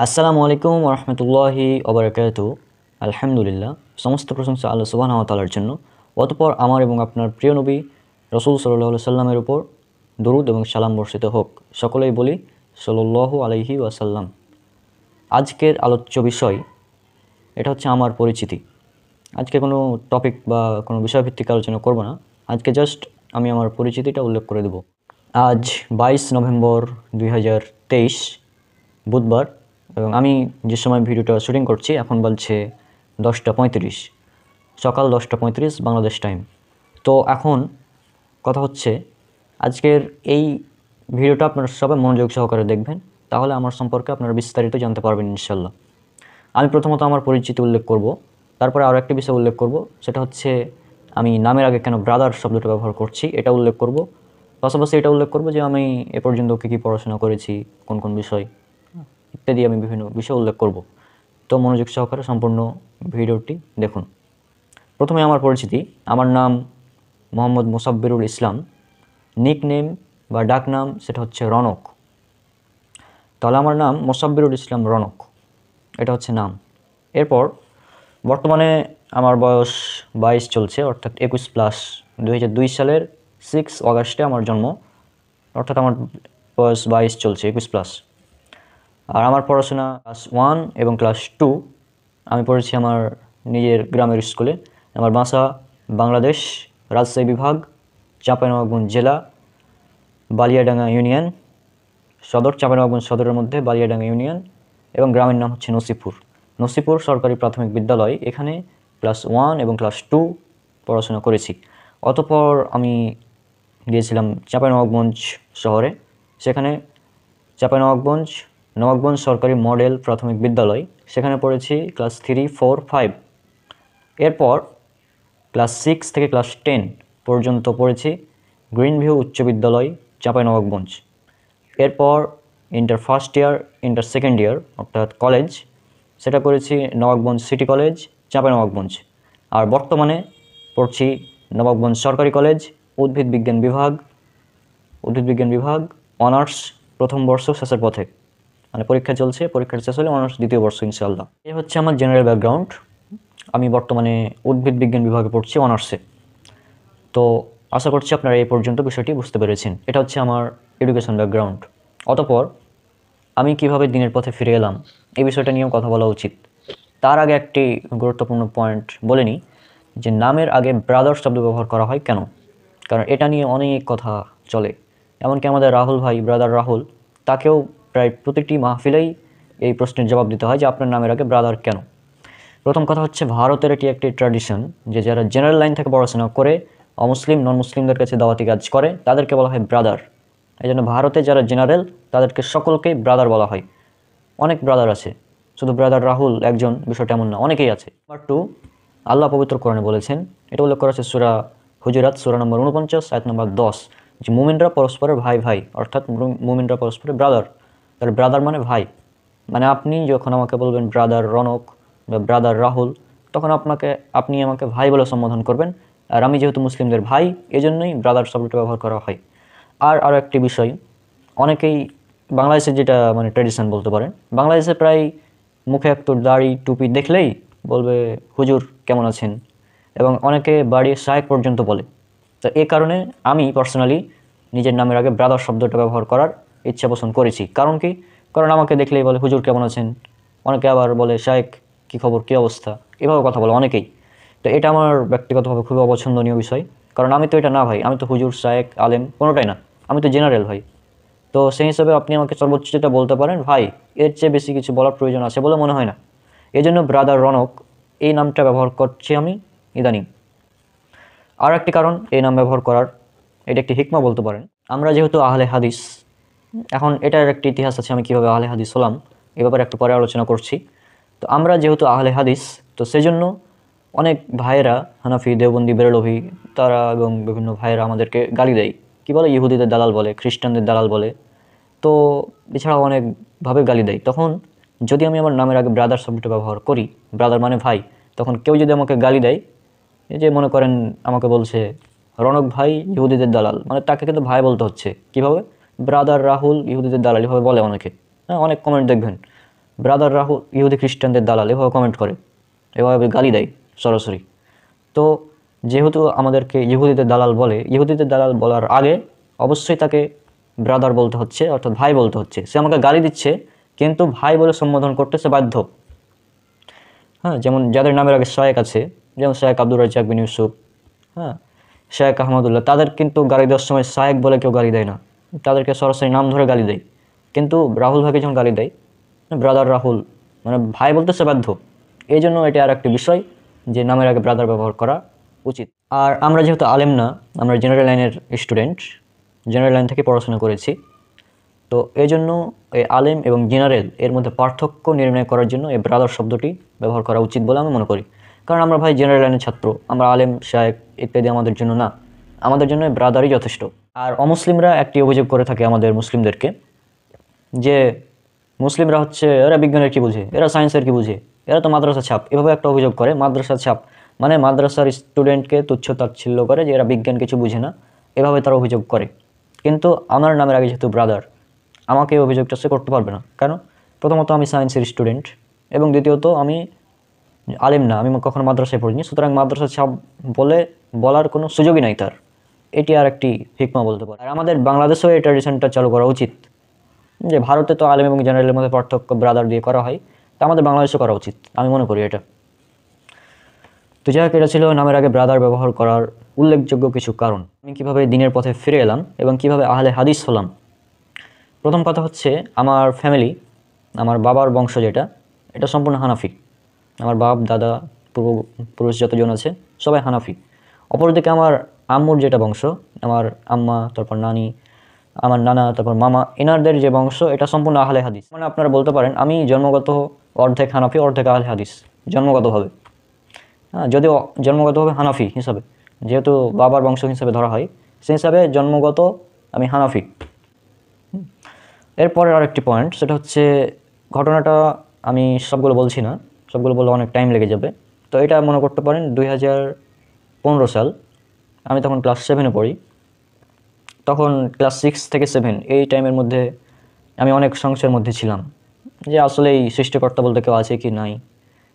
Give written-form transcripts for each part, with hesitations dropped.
আসসালামু আলাইকুম রহমতুল্লাহি ওবারাকাতু। আলহামদুলিল্লাহ, সমস্ত প্রশংসা আল্লাহ সুবহানাহু ওয়া তাআলার জন্য। অতঃপর আমার এবং আপনার প্রিয় নবী রসুল সাল্লাল্লাহু আলাইহি সাল্লামের উপর দরুদ এবং সালাম বর্ষিত হোক। সকলেই বলি সাল্লাল্লাহু আলাইহি ওয়াসাল্লাম। আজকের আলোচ্য বিষয় এটা হচ্ছে আমার পরিচিতি। আজকে কোনো টপিক বা কোনো বিষয়ভিত্তিক আলোচনা করব না। আজকে জাস্ট আমি আমার পরিচিতিটা উল্লেখ করে দেব। আজ 22 নভেম্বর 2023 বুধবার, এবং আমি যে সময় ভিডিওটা শুটিং করছি এখন বলছে 10টা 35, সকাল 10টা 35 বাংলাদেশ টাইম। তো এখন কথা হচ্ছে, আজকের এই ভিডিওটা আপনারা সবাই মনোযোগ সহকারে দেখবেন, তাহলে আমার সম্পর্কে আপনারা বিস্তারিত জানতে পারবেন ইনশাল্লাহ। আমি প্রথমত আমার পরিচিতি উল্লেখ করব, তারপরে আরও একটা বিষয় উল্লেখ করব, সেটা হচ্ছে আমি নামের আগে কেন ব্রাদার শব্দটা ব্যবহার করছি এটা উল্লেখ করব। পাশাপাশি এটা উল্লেখ করব যে আমি এ পর্যন্ত কী কী পড়াশোনা করেছি, কোন কোন বিষয় ইত্যাদি আমি বিভিন্ন বিষয় উল্লেখ করব। তো মনোযোগ সহকারে সম্পূর্ণ ভিডিওটি দেখুন। প্রথমে আমার পরিচিতি। আমার নাম মোহাম্মদ মোসাব্বিরুল ইসলাম। নিক নেম বা ডাক নাম সেটা হচ্ছে রনক। তাহলে আমার নাম মোসাব্বিরুল ইসলাম রনক, এটা হচ্ছে নাম। এরপর বর্তমানে আমার বয়স 22 চলছে, অর্থাৎ 21+। 2002 সালের 6 অগাস্টে আমার জন্ম, অর্থাৎ আমার বয়স 22 চলছে, 21+। আর আমার পড়াশোনা ক্লাস 1 এবং ক্লাস 2 আমি পড়েছি আমার নিজের গ্রামের স্কুলে। আমার বাসা বাংলাদেশ, রাজশাহী বিভাগ, চাঁপাইনবাবগঞ্জ জেলা, বালিয়াডাঙ্গা ইউনিয়ন সদর। চাঁপাইনবাবগঞ্জ সদরের মধ্যে বালিয়াডাঙ্গা ইউনিয়ন, এবং গ্রামের নাম হচ্ছে নসিপুর। নসিপুর সরকারি প্রাথমিক বিদ্যালয়, এখানে ক্লাস 1 এবং ক্লাস 2 পড়াশোনা করেছি। অতঃপর আমি গিয়েছিলাম চাঁপাইনবাবগঞ্জ শহরে, সেখানে নবাবগঞ্জ সরকারি মডেল প্রাথমিক বিদ্যালয়, সেখানে পড়েছি ক্লাস 3, 4, 5। এরপর ক্লাস 6 থেকে ক্লাস 10 পর্যন্ত পড়েছি গ্রিন ভিউ উচ্চ বিদ্যালয়, চাঁপাইনবাবগঞ্জ। এরপর inter first year, inter second year অর্থাৎ কলেজ, সেটা করেছি নবাবগঞ্জ সিটি কলেজ, চাঁপাইনবাবগঞ্জ। আর বর্তমানে পড়ছি নবাবগঞ্জ সরকারি কলেজ, উদ্ভিদ বিজ্ঞান বিভাগ, অনার্স প্রথম বর্ষ শেষের পথে, মানে পরীক্ষা চলছে, পরীক্ষার শেষ হলে অনার্স দ্বিতীয় বর্ষ ইনশাআল্লাহ। এই হচ্ছে আমার জেনারেল ব্যাকগ্রাউন্ড। আমি বর্তমানে উদ্ভিদ বিজ্ঞান বিভাগে পড়ছি অনার্সে। তো আশা করছি আপনারা এই পর্যন্ত বিষয়টি বুঝতে পেরেছেন। এটা হচ্ছে আমার এডুকেশন ব্যাকগ্রাউন্ড। অতঃপর আমি কিভাবে দিনের পথে ফিরে এলাম এই বিষয়টা নিয়েও কথা বলা উচিত। তার আগে একটি গুরুত্বপূর্ণ পয়েন্ট বলে নিই, যে নামের আগে ব্রাদার শব্দ ব্যবহার করা হয় কেন। কারণ এটা নিয়ে অনেক কথা চলে। এমনকি আমাদের রাহুল ভাই, ব্রাদার রাহুল, তাকেও প্রায় প্রতিটি মাহফিলেই এই প্রশ্নের জবাব দিতে হয় যে আপনার নামের আগে ব্রাদার কেন। প্রথম কথা হচ্ছে, ভারতের এটি একটি ট্র্যাডিশন যে যারা জেনারেল লাইন থেকে পড়াশোনা করে অমুসলিম নন মুসলিমদের কাছে দাওয়াতি কাজ করে তাদেরকে বলা হয় ব্রাদার। এই জন্য ভারতে যারা জেনারেল তাদেরকে সকলকেই ব্রাদার বলা হয়। অনেক ব্রাদার আছে, শুধু ব্রাদার রাহুল একজন বিষয়টা এমন না, অনেকেই আছে। নাম্বার 2, আল্লাহ পবিত্র কোরআনে বলেছেন, এটা উল্লেখ করা আছে সূরা হুজুরাত, সূরা নম্বর 49, আয়াত নম্বর 10, যে মুমিনরা পরস্পরের ভাই ভাই, অর্থাৎ মুমিনরা পরস্পরের ব্রাদার। তাহলে ব্রাদার মানে ভাই। মানে আপনি যখন আমাকে বলবেন ব্রাদার রনক বা ব্রাদার রাহুল, তখন আপনি আমাকে ভাই বলে সম্বোধন করবেন। আর আমি যেহেতু মুসলিমদের ভাই, এজন্যই ব্রাদার শব্দটা ব্যবহার করা হয়। আরও একটি বিষয়, অনেকেই বাংলাদেশের যেটা মানে ট্র্যাডিশন বলতে পারেন, বাংলাদেশে প্রায় মুখে একটু দাড়ি টুপি দেখলেই বলবে হুজুর কেমন আছেন, এবং অনেকে বাড়ির শায়েক পর্যন্ত বলে। তো এই কারণে আমি পার্সোনালি নিজের নামের আগে ব্রাদার শব্দটা ব্যবহার করার ইচ্ছা পোষণ করেছি। কারণ কি? কারণ আমাকে দেখলেই বলে হুজুর কেমন আছেন, অনেকে আবার বলে শায়েক কী খবর, কী অবস্থা, এভাবে কথা বলে অনেকেই। তো এটা আমার ব্যক্তিগতভাবে খুবই অপছন্দনীয় বিষয়, কারণ আমি তো এটা না ভাই, আমি তো হুজুর, শায়েক, আলেম কোনোটাই না, আমি তো জেনারেল ভাই। তো সেই হিসাবে আপনি আমাকে সর্বোচ্চ যেটা বলতে পারেন ভাই, এর চেয়ে বেশি কিছু বলার প্রয়োজন আছে বলে মনে হয় না। এই জন্য ব্রাদার রনক এই নামটা ব্যবহার করছি আমি ইদানিং। আর একটি কারণ এই নাম ব্যবহার করার, এটা একটি হিকমা বলতে পারেন। আমরা যেহেতু আহলে হাদিস, এখন এটার একটি ইতিহাস আছে, আমি কীভাবে আহলে হাদিস হলাম এ ব্যাপারে একটু পরে আলোচনা করছি। তো আমরা যেহেতু আহলে হাদিস, তো সেজন্য অনেক ভাইয়েরা, হানাফি, দেওবন্দি, বেরলভি, তারা এবং বিভিন্ন ভাইয়েরা আমাদেরকে গালি দেয়। কী বলে? ইহুদিদের দালাল বলে, খ্রিস্টানদের দালাল বলে। তো এছাড়াও অনেকভাবে গালি দেয়। তখন যদি আমি আমার নামের আগে ব্রাদার শব্দটা ব্যবহার করি, ব্রাদার মানে ভাই, তখন কেউ যদি আমাকে গালি দেয়, এই যে মনে করেন আমাকে বলছে রনক ভাই ইহুদিদের দালাল, মানে তাকে কিন্তু ভাই বলতে হচ্ছে। কীভাবে? ব্রাদার রাহুল ইহুদিদের দালাল, এভাবে বলে অনেকে। হ্যাঁ, অনেক কমেন্ট দেখবেন ব্রাদার রাহুল ইহুদি খ্রিস্টানদের দালাল এভাবে কমেন্ট করে, এভাবে গালি দেয় সরাসরি। তো যেহেতু আমাদেরকে ইহুদিদের দালাল বলে, ইহুদিদের দালাল বলার আগে অবশ্যই তাকে ব্রাদার বলতে হচ্ছে, অর্থাৎ ভাই বলতে হচ্ছে। সে আমাকে গালি দিচ্ছে কিন্তু ভাই বলে সম্বোধন করতে সে বাধ্য। হ্যাঁ, যেমন যাদের নামের আগে শায়েক আছে, যেমন শায়েক আব্দুর রাজ্জাক বিন ইউসুফ, হ্যাঁ, শায়েক আহমদুল্লাহ, তাদের কিন্তু গালি দেওয়ার সময় শায়েক বলে কেউ গালি দেয় না, তাদেরকে সরাসরি নাম ধরে গালি দেয়। কিন্তু রাহুল ভাইকে যখন গালি দেয় ব্রাদার রাহুল, মানে ভাই বলতে সে বাধ্য। এই জন্য এটা আর একটি বিষয় যে নামের আগে ব্রাদার ব্যবহার করা উচিত। আর আমরা যেহেতু আলেম না, আমরা জেনারেল লাইনের স্টুডেন্ট, জেনারেল লাইন থেকে পড়াশোনা করেছি, তো এই জন্য এই আলেম এবং জেনারেল এর মধ্যে পার্থক্য নির্ণয় করার জন্য এই ব্রাদার শব্দটি ব্যবহার করা উচিত বলে আমি মনে করি। কারণ আমরা ভাই জেনারেল লাইনের ছাত্র, আমরা আলেম শায়েক ইত্যাদি আমাদের জন্য না, আমাদের জন্য ব্রাদারই যথেষ্ট। আর অমুসলিমরা একটি অভিযোগ করে থাকে আমাদের মুসলিমদেরকে যে মুসলিমরা হচ্ছে এরা বিজ্ঞানের কি বুঝে, এরা সায়েন্সের কি বুঝে, এরা তো মাদ্রাসা ছাপ, এভাবে একটা অভিযোগ করে। মাদ্রাসা ছাপ মানে মাদ্রাসার স্টুডেন্টকে তুচ্ছ তাচ্ছিল্য করে যে এরা বিজ্ঞান কিছু বুঝে না, এভাবে তারা অভিযোগ করে। কিন্তু আমার নামের আগে যেহেতু ব্রাদার, আমাকে এই অভিযোগটা সে করতে পারবে না। কেন? প্রথমত আমি সায়েন্সের স্টুডেন্ট, এবং দ্বিতীয়ত আমি আলেম না, আমি কখনো মাদ্রাসায় পড়িনি, সুতরাং মাদ্রাসা ছাপ বলার কোনো সুযোগই নাই তার। এটি আর একটি হিকমা বলতে পারে। আর আমাদের বাংলাদেশেও এই ট্র্যাডিশনটা চালু করা উচিত, যে ভারতে তো আলেম এবং জেনারেলের মধ্যে পার্থক্য ব্রাদার দিয়ে করা হয়, তা আমাদের বাংলাদেশে করা উচিত, আমি মনে করি এটা। তো যাই হোক, এটা ছিল নামের আগে ব্রাদার ব্যবহার করার উল্লেখযোগ্য কিছু কারণ। আমি কীভাবে দিনের পথে ফিরে এলাম এবং কিভাবে আহলে হাদিস হলাম। প্রথম কথা হচ্ছে আমার ফ্যামিলি, আমার বাবার বংশ যেটা, এটা সম্পূর্ণ হানাফি। আমার বাপ দাদা পুরুষ যতজন আছে সবাই হানাফি। অপরদিকে আমার আম্মুর যেটা বংশ, আমার আম্মা, তারপর নানি, আমার নানা, তারপর মামা, এনারদের যে বংশ এটা সম্পূর্ণ আহলে হাদিস। মানে আপনারা বলতে পারেন আমি জন্মগত অর্ধেক হানাফি অর্ধেক আহলে হাদিস, জন্মগতভাবে। হ্যাঁ, যদিও জন্মগতভাবে হানাফি হিসাবে, যেহেতু বাবার বংশ হিসাবে ধরা হয়, সেই হিসাবে জন্মগত আমি হানাফি। এরপরের আরেকটি পয়েন্ট, সেটা হচ্ছে ঘটনাটা আমি সবগুলো বলছি না, সবগুলো বললে অনেক টাইম লেগে যাবে। তো এটা মনে করতে পারেন 2015 সাল, আমি তখন ক্লাস 7-এ পড়ি। তখন ক্লাস 6 থেকে 7 এই টাইমের মধ্যে আমি অনেক সংশয়ের মধ্যে ছিলাম যে আসলে এই সৃষ্টিকর্তা বলতে কেউ আছে কি নাই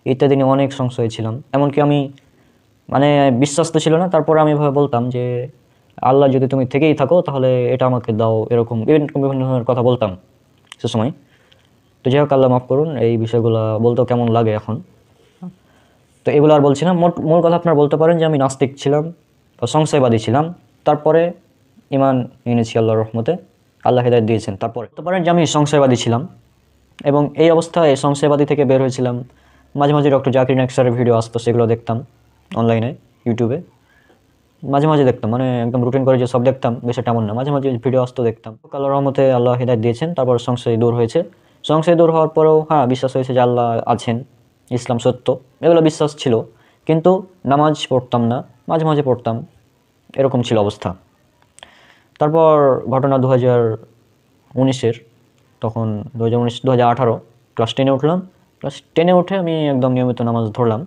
ইত্যাদি নিয়ে অনেক সংশয়ে ছিলাম। এমনকি আমি মানে বিশ্বাস তো ছিল না, তারপর আমি এভাবে বলতাম যে আল্লাহ যদি তুমি থেকেই থাকো তাহলে এটা আমাকে দাও, এরকম বিভিন্ন ধরনের কথা বলতাম সে সময়। তো যাই হোক, আল্লাহ মাফ করুন, এই বিষয়গুলো বলতেও কেমন লাগে এখন। তো এগুলো আর বলছি না। মূল কথা আপনারা বলতে পারেন যে আমি নাস্তিক ছিলাম বা সংশয়বাদী ছিলাম, তারপরে ইমান এনেছি আল্লাহর রহমতে, আল্লাহ হিদায়াত দিয়েছেন। তারপরে বলতে পারেন যে আমি সংশয়বাদী ছিলাম, এবং এই অবস্থায় সংশয়বাদী থেকে বের হয়েছিলাম। মাঝে মাঝে ডক্টর জাকির নায়েক স্যারের ভিডিও আসতো, সেগুলো দেখতাম অনলাইনে ইউটিউবে, মাঝে মাঝে দেখতাম, মানে একদম রুটিন করে যে সব দেখতাম বিষয়টা এমন না, মাঝে মাঝে ভিডিও আসতো দেখতাম। আল্লাহর রহমতে আল্লাহ হিদায়াত দিয়েছেন, তারপর সংশয় দূর হয়েছে। সংশয় দূর হওয়ার পরেও হ্যাঁ বিশ্বাস হয়েছে যে আল্লাহ আছেন, ইসলাম সত্য, এগুলো বিশ্বাস ছিল। কিন্তু নামাজ পড়তাম না, মাঝে মাঝে পড়তাম, এরকম ছিল অবস্থা। তারপর ঘটনা 2019-এর, তখন 2018 ক্লাস 10-এ উঠলাম। ক্লাস 10-এ উঠে আমি একদম নিয়মিত নামাজ ধরলাম।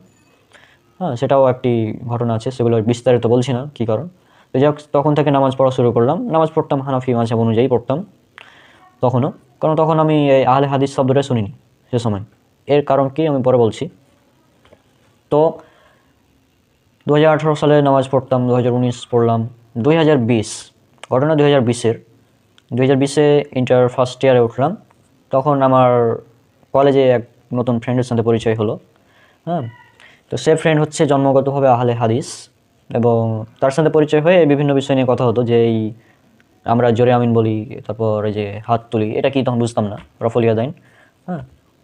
হ্যাঁ, সেটাও একটি ঘটনা আছে, সেগুলো বিস্তারিত বলছি না কী কারণ। তো যাই হোক, তখন থেকে নামাজ পড়া শুরু করলাম। নামাজ পড়তাম হানাফি মাযহাব অনুযায়ী পড়তাম তখনও, কারণ তখন আমি এই আহলে হাদিস শব্দটা শুনিনি সে সময়। এর কারণ কি আমি পরে বলছি। তো 2018 সালে নামাজ পড়তাম, 2019 পড়লাম, 2020 ঘটনা 2020-এ ইন্টার ফার্স্ট ইয়ারে উঠলাম। তখন আমার কলেজে এক নতুন ফ্রেন্ডের সাথে পরিচয় হলো। হ্যাঁ, তো সে ফ্রেন্ড হচ্ছে জন্মগতভাবে আহলে হাদিস, এবং তার সাথে পরিচয় হয়ে বিভিন্ন বিষয় নিয়ে কথা হতো, যে এই আমরা জোরে আমিন বলি, তারপর এই যে হাত তুলি, এটা কি তখন বুঝতাম না, রফল ইয়াদাইন, হ্যাঁ,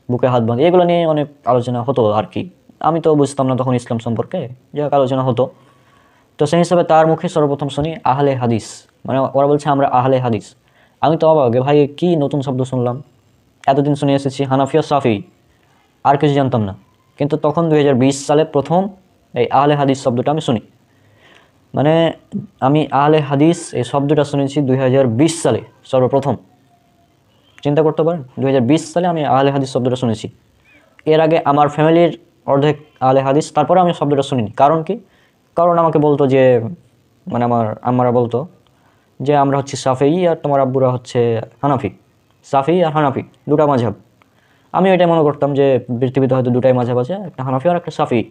বুকে হাত বাঁধি, এগুলো নিয়ে অনেক আলোচনা হতো আর কি। আমি তো বুঝতাম না তখন ইসলাম সম্পর্কে, যে আলোচনা হতো। তো সেই হিসাবে তার মুখে সর্বপ্রথম শুনি আহলে হাদিস, মানে ওরা বলছে আমরা আহলে হাদিস। আমি তো অবাক, ভাই কি নতুন শব্দ শুনলাম, এতদিন শুনে এসেছি হানাফি আর শাফি, আর কিছু জানতাম না। কিন্তু তখন 2020 সালে প্রথম এই আহলে হাদিস শব্দটা আমি শুনি। মানে আমি আহলে হাদিস এই শব্দটা শুনেছি 2020 সালে সর্বপ্রথম। চিন্তা করতে পারেন, 2020 সালে আমি আহলে হাদিস শব্দটা শুনেছি। এর আগে আমার ফ্যামিলির অর্ধেক আহলে হাদিস, তারপরে আমি শব্দটা শুনিনি। কারণ কি? কারণ আমাকে বলতো যে, মানে আমার আম্মারা বলতো যে আমরা হচ্ছে শাফি আর তোমার আব্বুরা হচ্ছে হানাফি, শাফি আর হানাফি দুটা মাযহাব। আমি এটাই মনে করতাম যে পৃথিবীতে হয়তো দুটাই মাযহাব আছে, একটা হানাফি আর একটা শাফি।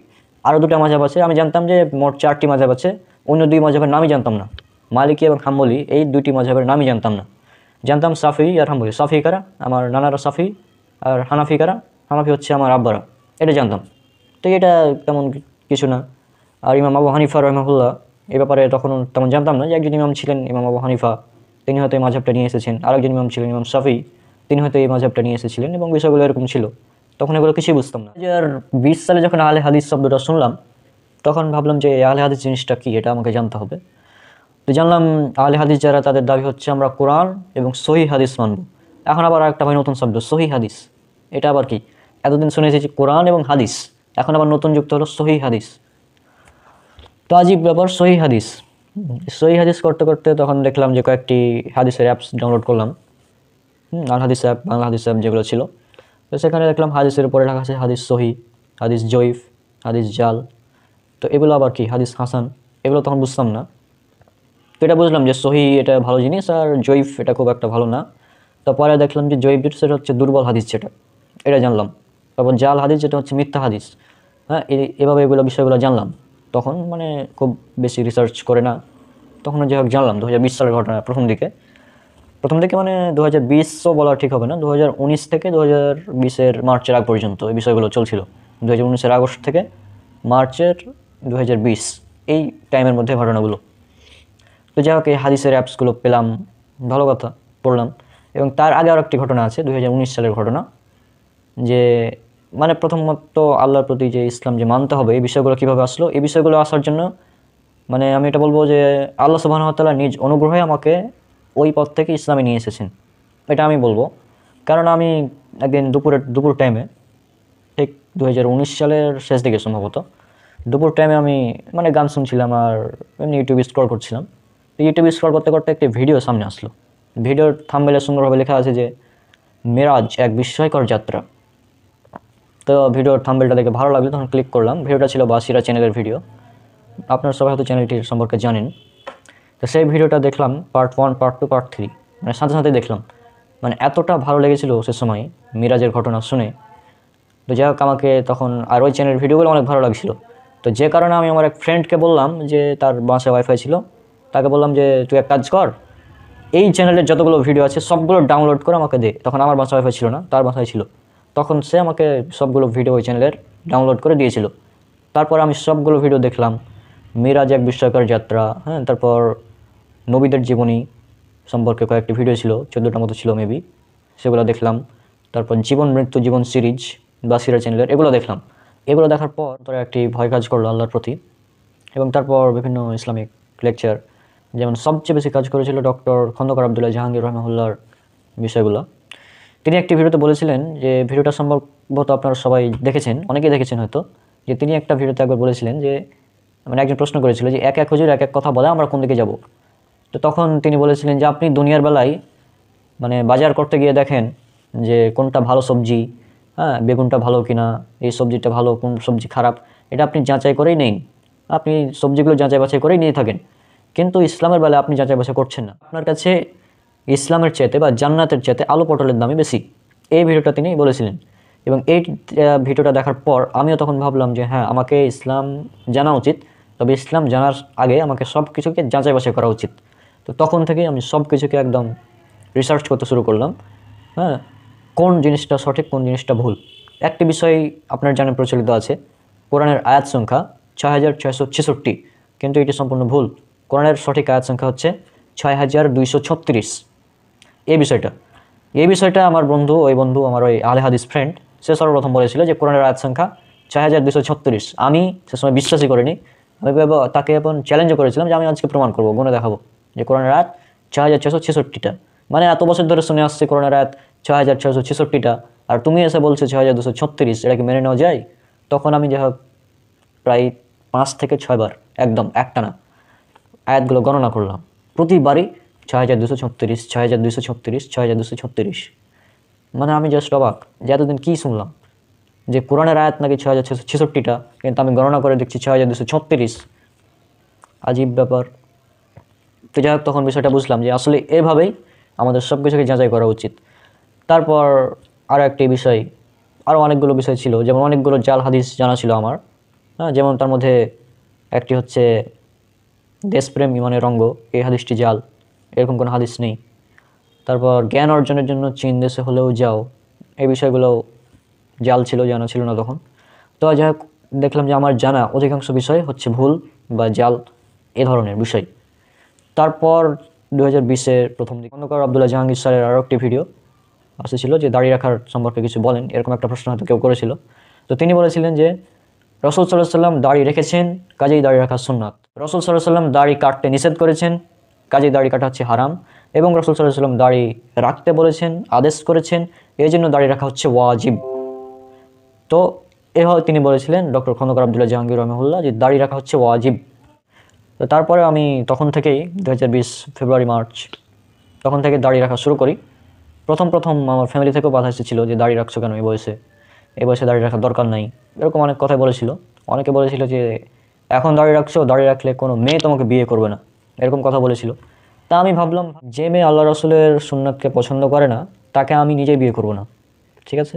আরও দুটা মাযহাব আছে, আমি জানতাম যে মোট 4টি মাযহাব আছে, অন্য 2 মাযহাবের নামই জানতাম না। মালিকি এবং হাম্বলি, এই 2টি মাযহাবের নামই জানতাম না। জানতাম সাফি আর হাম্বলি। সাফি কারা? আমার নানারা সাফি। আর হানাফি কারা? হানাফি হচ্ছে আমার আব্বারা। এটা জানতাম। তো এটা তেমন কিছু না। আর ইমাম আবু হানিফা রহমাহুল্লাহ, এ ব্যাপারে তখন তেমন জানতাম না যে একজন ইমাম ছিলেন ইমাম আবু হানিফা, তিনি হয়তো এই মাযহাবটা নিয়ে এসেছেন। আরেকজন ইমাম ছিলেন ইমাম শাফি, তিনি হয়তো এই মাযহাবটা নিয়ে এসেছিলেন, এবং বিষয়গুলো এরকম ছিল। তখন এগুলো কিছুই বুঝতাম না। 2020 সালে যখন আহলে হাদিস শব্দটা শুনলাম, তখন ভাবলাম যে আহলে হাদিস জিনিসটা কি, এটা আমাকে জানতে হবে। তো জানলাম আহলে হাদিস যারা, তাদের দাবি হচ্ছে আমরা কোরআন এবং সহিহ হাদিস মানব। এখন আবার একটা ভাই নতুন শব্দ, সহিহ হাদিস। এটা আবার কি? এতদিন শুনে এসেছি কোরআন এবং হাদিস, এখন আবার নতুন যুক্ত হলো সহিহ হাদিস। তো আজীব ব্যাপার, সহিহ হাদিস। সহিহ হাদিস করতে করতে তখন দেখলাম যে কয়েকটি হাদিসের অ্যাপস ডাউনলোড করলাম। আল হাদিস অ্যাপ, বাংলা হাদিস অ্যাপ যেগুলো ছিল। তো সেখানে দেখলাম হাদিসের উপরে লেখা আছে হাদিস সহি, হাদিস জয়ীফ, হাদিস জাল। তো এগুলো আবার কি? হাদিস হাসান। এগুলো তখন বুঝতাম না। তো এটা বুঝলাম যে সহি এটা ভালো জিনিস, আর জয়ীফ এটা খুব একটা ভালো না। তো পরে দেখলাম যে জয়ীফ সেটা হচ্ছে দুর্বল হাদিস, যেটা, এটা জানলাম। তারপর জাল হাদিস যেটা হচ্ছে মিথ্যা হাদিস। হ্যাঁ, এভাবে এগুলো বিষয়গুলো জানলাম। তখন মানে খুব বেশি রিসার্চ করে না, তখন যাই হোক জানলাম 2020 সালের ঘটনা। প্রথম দিকে মানে 2020ও বলা ঠিক হবে না, 2019 থেকে 2020-এর মার্চের আগ পর্যন্ত এই বিষয়গুলো চলছিল। 2019-এর আগস্ট থেকে মার্চের 2020, এই টাইমের মধ্যে ঘটনাগুলো। তো যাই হোক এই হাদিসের অ্যাপসগুলো পেলাম, ভালো কথা, পড়লাম। এবং তার আগে আর একটি ঘটনা আছে, 2019 সালের ঘটনা, যে মানে প্রথমত আল্লাহর প্রতি যে ইসলাম যে মানতে হবে, এই বিষয়গুলো কীভাবে আসলো। এই বিষয়গুলো আসার জন্য মানে আমি এটা বলবো যে আল্লাহ সুবহানাহু ওয়া তাআলা নিজ অনুগ্রহে আমাকে ওই পথ থেকে ইসলামে নিয়ে এসেছেন, এটা আমি বলবো। কারণ আমি একদিন দুপুর টাইমে, ঠিক 2019 সালের শেষ দিকে সম্ভবত, দুপুর টাইমে আমি মানে গান শুনছিলাম আর এমনি ইউটিউব স্ক্রল করছিলাম। তো ইউটিউব স্ক্রল করতে করতে একটি ভিডিও সামনে আসলো। ভিডিওর থাম্বনেইলে সুন্দরভাবে লেখা আছে যে মেরাজ এক বিস্ময়কর যাত্রা। তো ভিডিওর থাম্বনেইলটা দেখে ভালো লাগলো, তখন ক্লিক করলাম। ভিডিওটা ছিল বাসিরা চ্যানেলের ভিডিও, আপনারা সবাই হয়তো চ্যানেলটির সম্পর্কে জানেন। তো সেই ভিডিওটা দেখলাম, পার্ট 1, পার্ট 2, পার্ট 3, মানে সাথে সাথে দেখলাম। মানে এতটা ভালো লেগেছিল সে সময় মিরাজের ঘটনা শুনে। তো যাই হোক আমাকে তখন আর ওই চ্যানেলের ভিডিওগুলো অনেক ভালো লাগছিল। তো যে কারণে আমি আমার এক ফ্রেন্ডকে বললাম, যে তার বাসায় ওয়াইফাই ছিল, তাকে বললাম যে তুই এক কাজ কর, এই চ্যানেলের যতগুলো ভিডিও আছে সবগুলো ডাউনলোড করে আমাকে দে। তখন আমার বাসায় ওয়াইফাই ছিল না, তার বাসায় ছিল। তখন সে আমাকে সবগুলো ভিডিও ওই চ্যানেলের ডাউনলোড করে দিয়েছিল। তারপর আমি সবগুলো ভিডিও দেখলাম। মিরাজ এক বিস্ময়কর যাত্রা, হ্যাঁ, তারপর নবীদের জীবনী সম্পর্কে কয়েকটি ভিডিও ছিল, 14টার মতো ছিল মেবি, সেগুলো দেখলাম। তারপর জীবন মৃত্যু জীবন সিরিজ বাসিরা চ্যানেলের, এগুলো দেখলাম। এগুলো দেখার পর তোরা একটি ভয় কাজ করলো আল্লাহর প্রতি। এবং তারপর বিভিন্ন ইসলামিক লেকচার, যেমন সবচেয়ে বেশি কাজ করেছিল ডক্টর খন্দকার আবদুল্লাহ জাহাঙ্গীর রহমাহুল্লাহর বিষয়গুলো। তিনি একটি ভিডিওতে বলেছিলেন, যে ভিডিওটা সম্ভবত আপনারা সবাই দেখেছেন, অনেকেই দেখেছেন হয়তো, যে তিনি একটা ভিডিওতে একবার বলেছিলেন যে মানে একজন প্রশ্ন করেছিল যে এক এক হুজুর এক এক কথা বলে, আমরা কোন দিকে যাব। তো তখন তিনি বলেছিলেন যে আপনি দুনিয়ার বেলায় মানে বাজার করতে গিয়ে দেখেন যে কোনটা ভালো সবজি, হ্যাঁ, বেগুনটা ভালো কিনা, এই সবজিটা ভালো, কোন সবজি খারাপ, এটা আপনি যাচাই করেই নেন। আপনি সবজিগুলো যাচাই বাছাই করেই নিয়ে থাকেন। কিন্তু ইসলামের বেলায় আপনি যাচাই বাছাই করছেন না। আপনার কাছে ইসলামের চাইতে বা জান্নাতের চাইতে আলু পটলের দামই বেশি। এই ভিডিওটা তিনি বলেছিলেন। এবং এই ভিডিওটা দেখার পর আমিও তখন ভাবলাম যে হ্যাঁ, আমাকে ইসলাম জানা উচিত, তবে ইসলাম জানার আগে আমাকে সব কিছুকে যাচাই বাছাই করা উচিত। তো তখন থেকেই আমি সব কিছুকে একদম রিসার্চ করতে শুরু করলাম, হ্যাঁ, কোন জিনিসটা সঠিক, কোন জিনিসটা ভুল। একটি বিষয় আপনার জানে প্রচলিত আছে, কোরআনের আয়াত সংখ্যা ৬৬৬৬, কিন্তু এটি সম্পূর্ণ ভুল। কোরআনের সঠিক আয়াত সংখ্যা হচ্ছে ৬২৩৬। এই বিষয়টা আমার বন্ধু, আমার ওই আহলে হাদিস ফ্রেন্ড, সে সর্বপ্রথম বলেছিল যে কোরআনের আয়াত সংখ্যা ৬২৩৬। আমি সে সময় বিশ্বাসই করিনি। আমি তাকে এখন চ্যালেঞ্জও করেছিলাম যে আমি আজকে প্রমাণ করবো, গুণে দেখাবো যে কোরআনের আয়াত ৬৬৬৬টা। মানে এত বছর ধরে শুনে আসছে কোরআনের আয়াত ৬৬৬৬টা, আর তুমি এসে বলছো ৬২৩৬, এটা কি মেনে নেওয়া যায়? তখন আমি যাই হোক প্রায় 5 থেকে 6 বার একদম একটানা আয়াতগুলো গণনা করলাম। প্রতিবারই ৬২৩৬, ৬২৩৬, ৬২৩৬। মানে আমি জাস্ট অবাক যে এতদিন কী শুনলাম, যে কোরআনের আয়াত নাকি ৬৬৬৬টা, কিন্তু আমি গণনা করে দেখছি ৬২৩৬। আজীব ব্যাপার। তো যাই হোক তখন বিষয়টা বুঝলাম যে আসলে এভাবেই আমাদের সব কিছুকে যাচাই করা উচিত। তারপর আরও একটি বিষয়, আরও অনেকগুলো বিষয় ছিল, যেমন অনেকগুলো জাল হাদিস জানা ছিল আমার। হ্যাঁ, যেমন তার মধ্যে একটি হচ্ছে দেশপ্রেম ইমানের অঙ্গ, এই হাদিসটি জাল, এরকম কোনো হাদিস নেই। তারপর জ্ঞান অর্জনের জন্য চীন দেশে হলেও যাও, এই বিষয়গুলো জাল ছিল, জানা ছিল না তখন। তো যাই হোক, দেখলাম যে আমার জানা অধিকাংশ বিষয় হচ্ছে ভুল বা জাল এ ধরনের বিষয়। তারপর 2020-এর প্রথম দিকে খন্দকার আবদুল্লাহ জাহাঙ্গীর স্যারের আরও একটি ভিডিও আসেছিল যে দাড়ি রাখার সম্পর্কে কিছু বলেন, এরকম একটা প্রশ্ন হয়তো কেউ করেছিল। তো তিনি বলেছিলেন যে রাসূল সাল্লাল্লাহু আলাইহি ওয়াসাল্লাম দাড়ি রেখেছেন, কাজেই দাড়ি রাখা সুন্নাত। রাসূল সাল্লাল্লাহু আলাইহি ওয়াসাল্লাম দাড়ি কাটতে নিষেধ করেছেন, কাজেই দাড়ি কাটা হচ্ছে হারাম। এবং রাসূল সাল্লাল্লাহু আলাইহি ওয়াসাল্লাম দাড়ি রাখতে বলেছেন, আদেশ করেছেন, এই জন্য দাড়ি রাখা হচ্ছে ওয়াজিব। তো এভাবে তিনি বলেছিলেন, ডক্টর খন্দকার আবদুল্লাহ জাহাঙ্গীর রহমাহুল্লাহ, যে দাড়ি রাখা হচ্ছে ওয়াজিব। তো তারপরে আমি তখন থেকেই 2020 ফেব্রুয়ারি মার্চ তখন থেকে দাড়ি রাখা শুরু করি। প্রথম আমার ফ্যামিলি থেকেও বাধা এসেছিল যে দাড়ি রাখছো কেন এই বয়সে দাড়ি রাখার দরকার নাই, এরকম অনেক কথাই বলেছিল। অনেকে বলেছিল যে এখন দাড়ি রাখছো, দাড়ি রাখলে কোনো মেয়ে তোমাকে বিয়ে করবে না, এরকম কথা বলেছিল। তা আমি ভাবলাম, যে মেয়ে আল্লাহ রসুলের সুন্নাতকে পছন্দ করে না তাকে আমি নিজেই বিয়ে করব না, ঠিক আছে?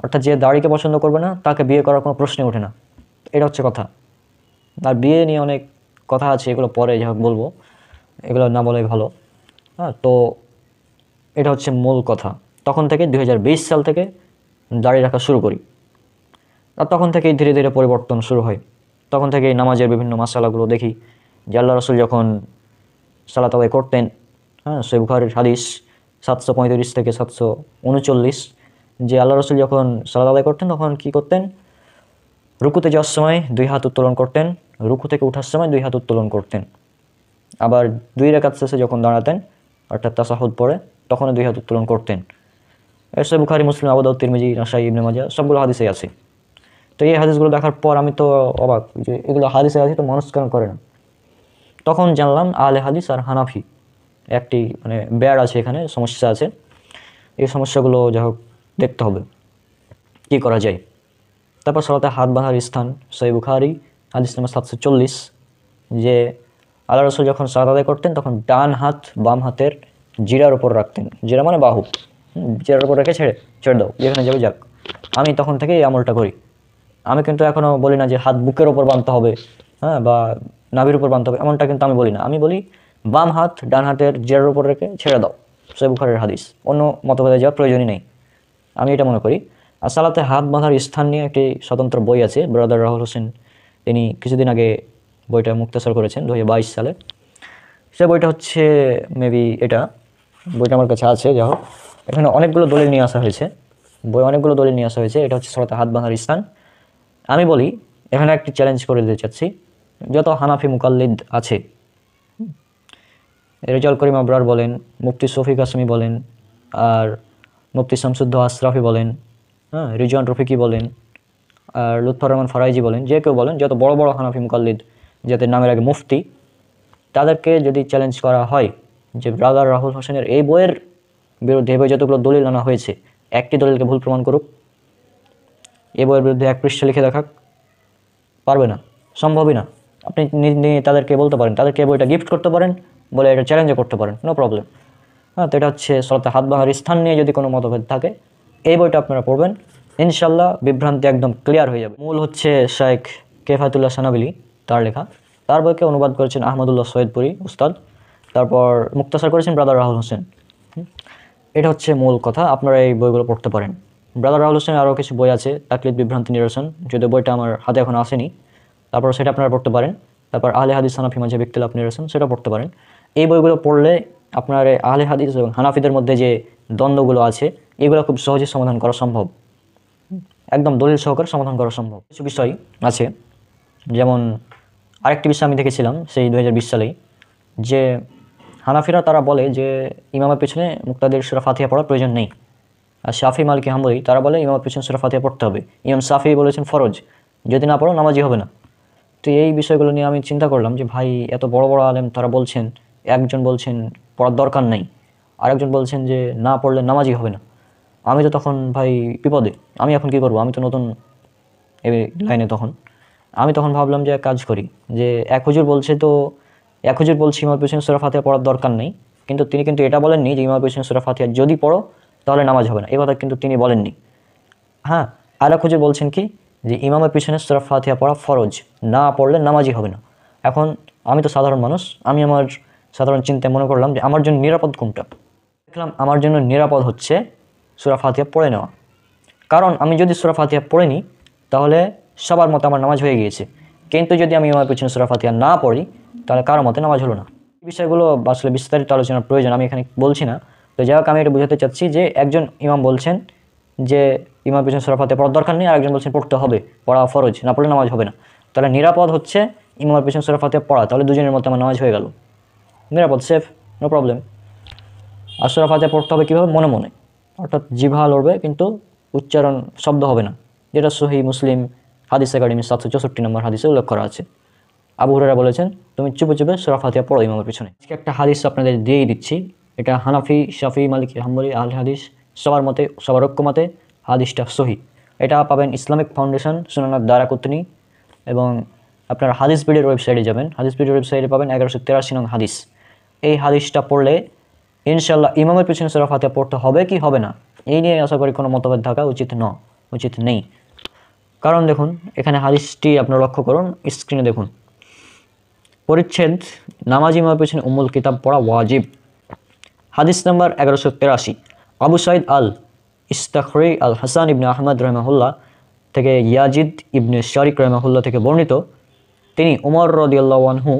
অর্থাৎ যে দাড়িকে পছন্দ করবে না তাকে বিয়ে করার কোনো প্রশ্নই ওঠে না, এটা হচ্ছে কথা। আর বিয়ে নিয়ে অনেক কথা আছে, এগুলো পরে যাই হোক বলবো, এগুলো না বলাই ভালো। হ্যাঁ, তো এটা হচ্ছে মূল কথা। তখন থেকে 2020 সাল থেকে দাড়ি রাখা শুরু করি। আর তখন থেকেই ধীরে ধীরে পরিবর্তন শুরু হয়। তখন থেকেই নামাজের বিভিন্ন মাসালাগুলো দেখি যে আল্লাহ রসুল যখন সালাত আদায় করতেন, হ্যাঁ, সহিহ বুখারীর হাদিস 735 থেকে 739, যে আল্লাহ রসুল যখন সালাত আদায় করতেন তখন কি করতেন? রুকুতে যাওয়ার সময় 2 হাত উত্তোলন করতেন, রুকু থেকে ওঠার সময় 2 হাত উত্তোলন করতেন। আবার 2 রাকাত শেষে যখন দাঁড়াতেন, অর্থাৎ তাশাহুদ পড়ে, তখনও 2 হাত উত্তোলন করতেন। সহিহ বুখারী, মুসলিম, আবু দাউদ, তিরমিজি, নাসাই, ইবনে মাজাহ সবগুলো হাদিসেই আছে। তো এই হাদিসগুলো দেখার পর আমি তো অবাক যে এগুলো হাদিসে আছে, তো মানুষ কেন করে না? তখন জানলাম আহলে হাদিস আর হানাফি একটি ব্যাড আছে, এখানে সমস্যা আছে। এই সমস্যাগুলো যাই হোক দেখতে হবে কী করা যায়। তারপর সালাতে হাত বাঁধার স্থান, সহিহ বুখারী হাদিস নাম্বার 740, যে আল্লাহ রসুল যখন সালাত আদায় করতেন তখন ডান হাত বাম হাতের জিরার উপর রাখতেন। জিরা মানে বাহু, জিরার উপর রেখে ছেড়ে দাও, যেখানে যাবে যাক। আমি তখন থেকেই এই আমলটা করি। আমি কিন্তু এখনও বলি না যে হাত বুকের ওপর বাঁধতে হবে, হ্যাঁ, বা নাভির উপর বাঁধতে হবে, এমনটা কিন্তু আমি বলি না। আমি বলি বাম হাত ডান হাতের জিরার উপর রেখে ছেড়ে দাও, সহিহ বুখারীর হাদিস, অন্য মতভেদে যাওয়ার প্রয়োজনই নেই, আমি এটা মনে করি। আর সালাতে হাত বাঁধার স্থান নিয়ে একটি স্বতন্ত্র বই আছে, ব্রাদার রাহুল হোসেন, তিনি কিছুদিন আগে বইটা মুক্তাসর করেছেন 2022 সালে। সে বইটা হচ্ছে মেবি এটা, বইটা আমার কাছে আছে। যাই হোক, এখানে অনেকগুলো দলিল নিয়ে আসা হয়েছে, অনেকগুলো দলিল নিয়ে আসা হয়েছে। এটা হচ্ছে সালাতে হাত বাঁধার স্থান। আমি বলি, এখানে একটি চ্যালেঞ্জ করে দিতে চাচ্ছি, যত হানাফি মুকাল্লিদ আছে, রেজাউল করিম আবরার বলেন, মুফতি শফিক আসমি বলেন, আর মুফতি শামসুদ্দো আশরাফি বলেন, হ্যাঁ, রিজওয়ান রফিকি বলেন, আর লুৎফর রহমান ফারাইজি বলেন, যে কেউ বলেন, যত বড় বড় হানাফি মুকাল্লিদ যাদের নামের আগে মুফতি, তাদেরকে যদি চ্যালেঞ্জ করা হয় যে ব্রাদার রাহুল হোসেনের এই বইয়ের বিরুদ্ধে, এই বই যতগুলো দলিল আনা হয়েছে, একটি দলিলকে ভুল প্রমাণ করুক, এই বইয়ের বিরুদ্ধে 1 পৃষ্ঠা লিখে দেখাক, পারবে না, সম্ভবই না। আপনি তাদেরকে বলতে পারেন, তাদেরকে বইটা গিফট করতে পারেন, বলে এটা চ্যালেঞ্জও করতে পারেন, নো প্রবলেম। হ্যাঁ, তো এটা হচ্ছে সালাতে হাত বাঁধার স্থান নিয়ে যদি কোনো মতভেদ থাকে, এই বইটা আপনারা পড়বেন, ইনশাল্লাহ বিভ্রান্তি একদম ক্লিয়ার হয়ে যাবে। মূল হচ্ছে শেখ কেফায়েতুল্লাহ সানাবিলি, তার লেখা। তার বইকে অনুবাদ করেছেন আহমদুল্লাহ সৈয়দপুরি উস্তাদ, তারপর মুক্তাসর করেছেন ব্রাদার রাহুল হোসেন। এটা হচ্ছে মূল কথা, আপনারা এই বইগুলো পড়তে পারেন। ব্রাদার রাহুল হোসেনের আরও কিছু বই আছে, তাকলিদ, বিভ্রান্তি নিরসন, যদিও বইটা আমার হাতে এখন আসেনি, তারপর সেটা আপনারা পড়তে পারেন। তারপর আহলে হাদিস হানাফি মাযহাব ইখতিলাফ নিরসন, সেটা পড়তে পারেন। এই বইগুলো পড়লে আপনার আহলে হাদিস এবং হানাফিদের মধ্যে যে দ্বন্দ্বগুলো আছে, এগুলো খুব সহজে সমাধান করা সম্ভব, একদম দলিল সহকারে সমাধান করা সম্ভব। কিছু বিষয় আছে, যেমন আরেকটি বিষয় আমি দেখেছিলাম সেই 2020 সালেই, যে হানাফিরা তারা বলে যে ইমামের পেছনে মুক্তাদির সূরা ফাতিহা পড়ার প্রয়োজন নেই। আর শাফি, মালিকি, হাম্বলি তারা বলে ইমামের পেছনে সূরা ফাতিহা পড়তে হবে। ইমাম শাফি বলেছেন ফরজ, যদি না পড়ো নামাজি হবে না। তো এই বিষয়গুলো নিয়ে আমি চিন্তা করলাম যে ভাই, এত বড় বড় আলেম তারা বলছেন, একজন বলছেন পড়ার দরকার নেই, আরেকজন বলছেন যে না পড়লে নামাজি হবে না। আমি তো তখন ভাই বিপদে, আমি এখন কী করবো? আমি তো নতুন এই লাইনে। আমি তখন ভাবলাম যে এক কাজ করি, যে এক হুজুর বলছে ইমামের পেছনে সূরা ফাতিহা পড়ার দরকার নেই, কিন্তু তিনি কিন্তু এটা বলেননি যে ইমামের পেছনে সূরা ফাতিহা যদি পড়ো তাহলে নামাজ হবে না, এই কথা কিন্তু তিনি বলেননি। হ্যাঁ, আলা খুঁজে বলছেন কি যে ইমামের পিছনে সূরা ফাতিহা পড়া ফরজ, না পড়লে নামাজই হবে না। এখন আমি তো সাধারণ মানুষ, আমি আমার সাধারণ চিন্তায় মনে করলাম যে আমার জন্য নিরাপদ কোনটা। দেখলাম আমার জন্য নিরাপদ হচ্ছে সূরা ফাতিহা পড়ে নেওয়া। কারণ আমি যদি সূরা ফাতিহা পড়ে নিই তাহলে সবার মতে আমার নামাজ হয়ে গিয়েছে, কিন্তু যদি আমি ইমামের পিছনে সূরা ফাতিহা না পড়ি তাহলে কারো মতে নামাজ হলো না। এই বিষয়গুলো আসলে বিস্তারিত আলোচনার প্রয়োজন, আমি এখানে বলছি না। তো যাই হোক, আমি এটা বোঝাতে চাচ্ছি যে একজন ইমাম বলছেন যে ইমামের পিছনে সূরা ফাতিহা পড়ার দরকার নেই, আর একজন বলছেন পড়তে হবে, পড়া ফরজ, না পড়লে নামাজ হবে না। তাহলে নিরাপদ হচ্ছে ইমামের পিছনে সূরা ফাতিহা পড়া, তাহলে দুজনের মধ্যে আমার নামাজ হয়ে গেল, নিরাপদ, সেফ, নো প্রবলেম। আর সূরা ফাতিহা পড়তে হবে কীভাবে? মনে মনে, অর্থাৎ জিভা লড়বে কিন্তু উচ্চারণ শব্দ হবে না, যেটা সহিহ মুসলিম হাদিস একাডেমি 764 নম্বর হাদিসে উল্লেখ করা আছে। আবু হুরায়রা বলেছেন, তুমি চুপে চুপে সূরা ফাতিহা পড়ো ইমামের পিছনে। আজকে একটা হাদিস আপনাদের দিয়েই দিচ্ছি, এটা হানাফি, শাফি, মালিকি, হাম্বলি, আহলে হাদিস সবার মতে, সবার ঐক্যমতে হাদিসটা সহিহ। এটা পাবেন ইসলামিক ফাউন্ডেশন সুনান দারাকুতনি, এবং আপনার হাদিস বিডের ওয়েবসাইটে যাবেন, হাদিস বিডের ওয়েবসাইটে পাবেন 1183 নং হাদিস। এই হাদিসটা পড়লে ইনশাল্লাহ ইমামের পিছনে সূরা ফাতিহা পড়তে হবে কি হবে না, এই নিয়ে আশা করি কোনো মতভেদ থাকা উচিত নেই। কারণ দেখুন এখানে হাদিসটি আপনারা লক্ষ্য করুন, স্ক্রিনে দেখুন, পরিচ্ছেদ নামাজ ইমামের পিছনে উম্মুল কিতাব পড়া ওয়াজিব। হাদিস নাম্বার 1183, আবু সাইদ আল ইস্তাখরি আল হাসান ইবনে আহমদ রহমাহুল্লাহ থেকে ইয়াজিদ ইবনে শারিক রহমাহুল্লাহ থেকে বর্ণিত, তিনি উমর রাদিয়াল্লাহু আনহু